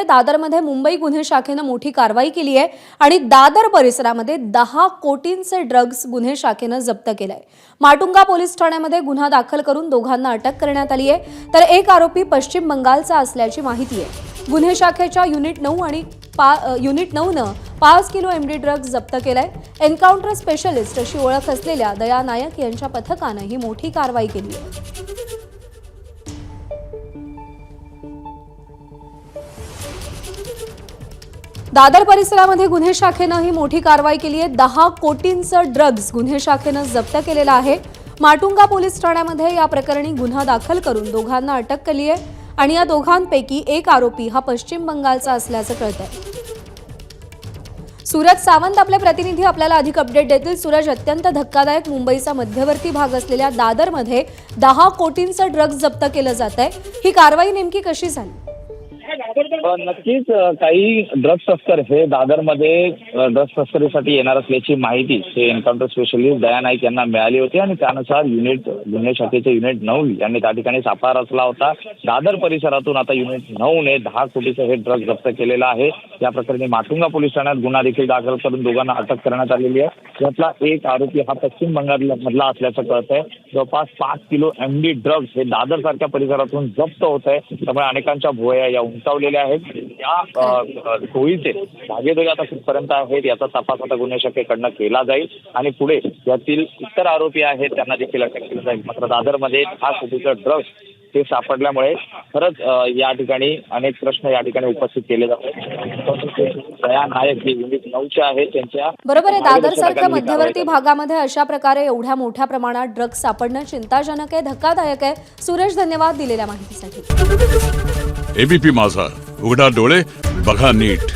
दादरमध्ये मुंबई गुन्हे शाखेने मोठी कारवाई केली आहे आणि दादर परिसरामध्ये 10 कोटींचे ड्रग्ज गुन्हे शाखेने जप्त केलाय। माटुंगा पोलीस ठाण्यामध्ये गुन्हा दाखल करून दोघांना अटक करण्यात आली आहे, तर एक आरोपी पश्चिम बंगालचा असल्याची माहिती आहे। गुन्हे शाखेच्या युनिट 9 आणि युनिट 9 ने 5 किलो एमडी ड्रग्ज जप्त केलाय। एन्काउंटर स्पेशलिस्ट अशी ओळख असलेल्या दया नायक यांच्या पथकाने ही मोठी कारवाई केली आहे। दादर परिसरामध्ये गुन्हे शाखेने ही मोठी कारवाई केली आहे। 10 कोटींचं ड्रग्ज गुन्हे शाखेने जप्त केलेला आहे। माटुंगा पोलीस ठाण्यामध्ये या प्रकरणी गुन्हा दाखल करून दोघांना अटक केली आहे आणि या दोघांपैकी एक आरोपी हा पश्चिम बंगालचा असल्याचं कळतंय। सूरज सावंत आपले प्रतिनिधी आपल्याला अधिक अपडेट देतील। सूरज, अत्यंत धक्कादायक मुंबईचा मध्यवर्ती भाग असलेल्या दादरमध्ये 10 कोटींचं ड्रग्ज जप्त केलं जातंय। ही कारवाई नेमकी कशी झाली? नक्कीच काही ड्रग्ज तस्कर हे दादरमध्ये ड्रग्ज तस्करीसाठी येणार असल्याची माहिती हे एन्काउंटर स्पेशलिस्ट दया नाईक यांना मिळाली होती आणि त्यानुसार गुन्हे शाखेचे युनिट 9 यांनी त्या ठिकाणी सापळा रचला होता। दादर परिसरातून आता युनिट 9 ने 10 कोटीचं हे ड्रग्ज जप्त केलेलं आहे। या प्रकरणी माटुंगा पोलीस ठाण्यात गुन्हा देखील दाखल करून दोघांना अटक करण्यात आलेली आहे। यातला एक आरोपी हा पश्चिम बंगाल मधला असल्याचं कळतंय। जवळपास 5 किलो एमडी ड्रग्ज हे दादर सारख्या परिसरातून जप्त होत आहे, त्यामुळे अनेकांच्या भुवया या उंचावलेल्या आहेत। या टोळीचे भागीदारी आता कुठपर्यंत आहेत याचा तपास आता गुन्हे शाखेकडनं केला जाईल आणि पुढे यातील इतर आरोपी आहेत त्यांना देखील अटक केली जाईल। मात्र दादरमध्ये 10 कोटीचं ड्रग्ज ते सापडल्यामुळे खरंच या ठिकाणी अनेक प्रश्न या ठिकाणी उपस्थित केले जातात। दया नायक जे युनिट 9चे आहेत त्यांच्या बरोबर आहे, दादर सारख्या मध्यवर्ती भागामध्ये अशा प्रकारे एवढ्या मोठ्या प्रमाणात ड्रग्ज सापडणं चिंताजनक आहे, धक्कादायक आहे। सुरेश, धन्यवाद दिलेल्या माहितीसाठी। एबीपी माझा, उघडा डोळे बघा नीट।